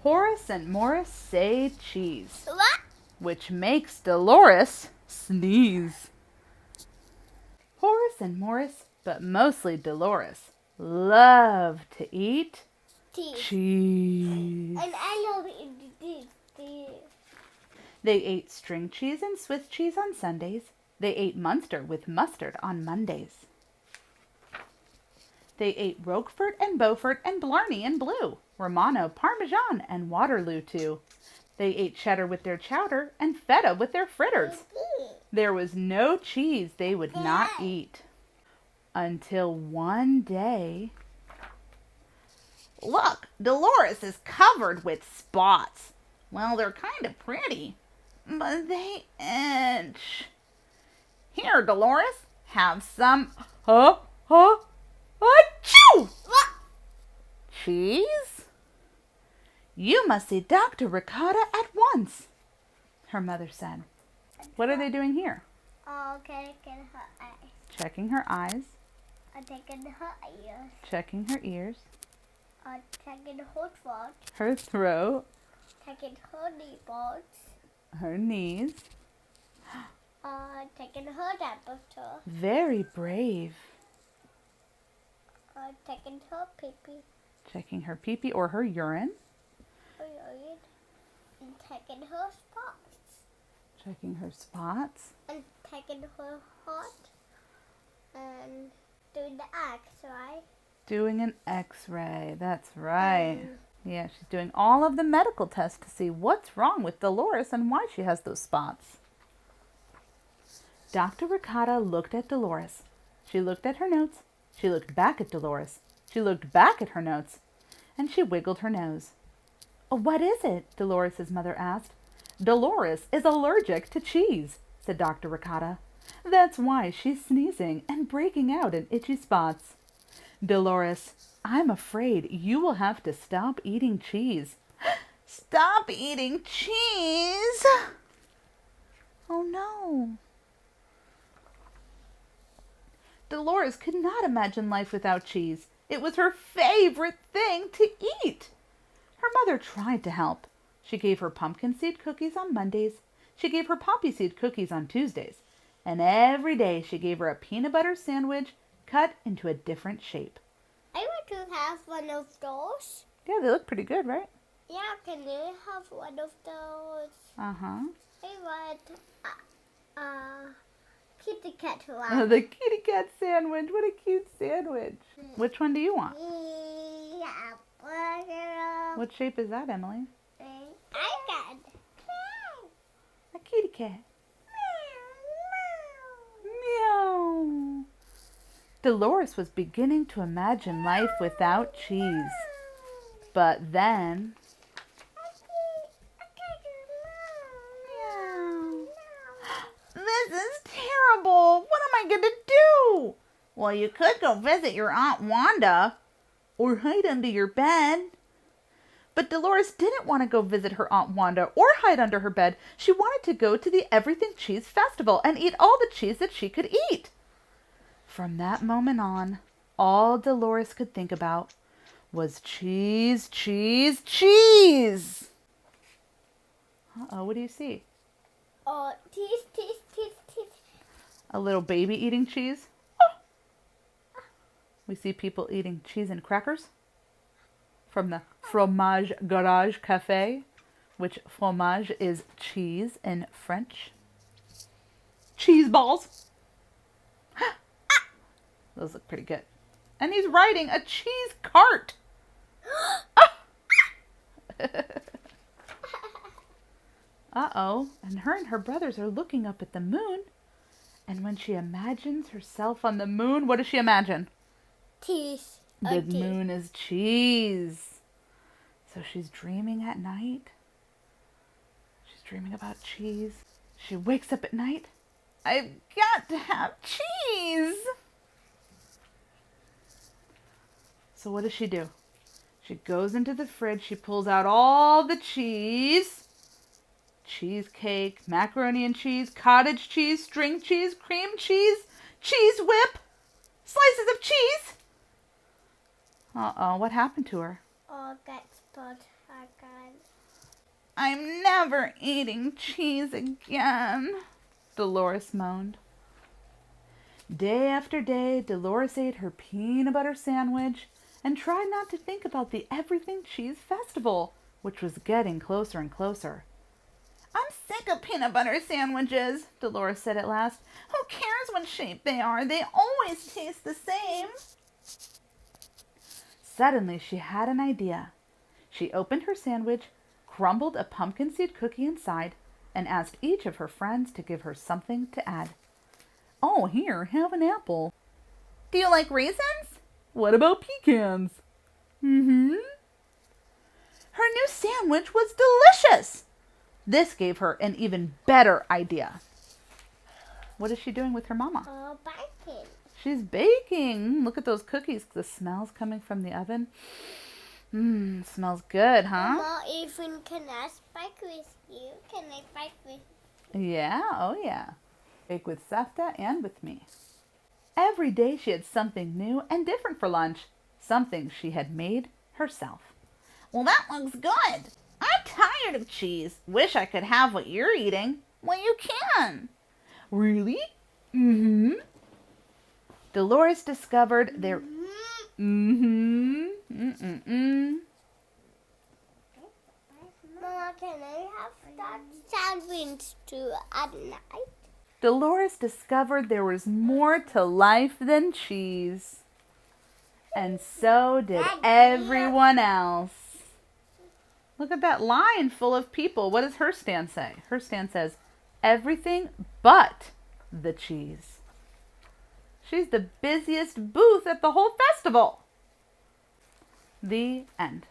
Horace and Morris say cheese, What? which makes Dolores sneeze. Horace and Morris, but mostly Dolores, love to eat cheese. And I love eating cheese. They ate string cheese and Swiss cheese on Sundays. They ate Munster with mustard on Mondays. They ate Roquefort and Beaufort and Blarney and Blue, Romano, Parmesan, and Waterloo too. They ate cheddar with their chowder and feta with their fritters. There was no cheese they would not eat. Until one day... Look, Dolores is covered with spots. Well, they're kind of pretty, but they itch. Here, Dolores, have some... Achoo! Cheese? You must see Dr. Ricotta at once, her mother said. What are they doing here? Okay, get her eyes. Checking her eyes. I'm taking her ears. Checking her ears. I'm taking her throat. Her throat. Taking her nipples. Her knees. Taking her temperature. Very brave. Taking her pee-pee. Checking her pee-pee or her urine. And taking her spots. Checking her spots. And taking her heart. And doing the X-ray. Doing an X-ray. That's right. Yeah, she's doing all of the medical tests to see what's wrong with Dolores and why she has those spots. Dr. Ricotta looked at Dolores. She looked at her notes. She looked back at Dolores. She looked back at her notes. And she wiggled her nose. What is it? Dolores' mother asked. Dolores is allergic to cheese, said Dr. Ricotta. That's why she's sneezing and breaking out in itchy spots. Dolores, I'm afraid you will have to stop eating cheese. Stop eating cheese? Oh no. Dolores could not imagine life without cheese. It was her favorite thing to eat. Her mother tried to help. She gave her pumpkin seed cookies on Mondays. She gave her poppy seed cookies on Tuesdays. And every day she gave her a peanut butter sandwich cut into a different shape. I want to have one of those. Yeah, they look pretty good, right? Yeah, can you have one of those? Uh-huh. I want kitty cat one. The kitty cat sandwich. What a cute sandwich. Which one do you want? Yeah. What shape is that, Emily? I got A kitty cat. Meow. Dolores was beginning to imagine life without cheese. But then... This is terrible. What am I going to do? Well, you could go visit your Aunt Wanda or hide under your bed. But Dolores didn't want to go visit her Aunt Wanda or hide under her bed. She wanted to go to the Everything Cheese Festival and eat all the cheese that she could eat. From that moment on, all Dolores could think about was cheese, cheese, cheese. Uh-oh, what do you see? Teeth. A little baby eating cheese. Oh. We see people eating cheese and crackers from the Fromage Garage Cafe, which fromage is cheese in French. Cheese balls. Those look pretty good. And he's riding a cheese cart. Uh-oh. And her brothers are looking up at the moon. And when she imagines herself on the moon, what does she imagine? Teeth. The moon is cheese. So she's dreaming at night. She's dreaming about cheese. She wakes up at night. I've got to have cheese. So what does she do? She goes into the fridge. She pulls out all the cheese. Cheesecake, macaroni and cheese, cottage cheese, string cheese, cream cheese, cheese whip, slices of cheese. Uh-oh, what happened to her? Oh, that's spot again. I'm never eating cheese again, Dolores moaned. Day after day, Dolores ate her peanut butter sandwich and tried not to think about the Everything Cheese Festival, which was getting closer and closer. I'm sick of peanut butter sandwiches, Dolores said at last. Who cares what shape they are? They always taste the same. Suddenly she had an idea. She opened her sandwich, crumbled a pumpkin seed cookie inside, and asked each of her friends to give her something to add. Oh, here, have an apple. Do you like raisins? What about pecans? Mm-hmm. Her new sandwich was delicious. This gave her an even better idea. What is she doing with her mama? Baking. She's baking. Look at those cookies. The smell's coming from the oven. Smells good, huh? Mama, even can I bake with you? Can I bake with you? Yeah, oh yeah. Bake with Sefta and with me. Every day she had something new and different for lunch. Something she had made herself. Well, that looks good. I'm tired of cheese. Wish I could have what you're eating. Well, you can. Really? Mm-hmm. Dolores discovered there... Mama, can I have that sandwich too at night? Dolores discovered there was more to life than cheese. And so did everyone else. Look at that line full of people. What does her stand say? Her stand says, everything but the cheese. She's the busiest booth at the whole festival. The end.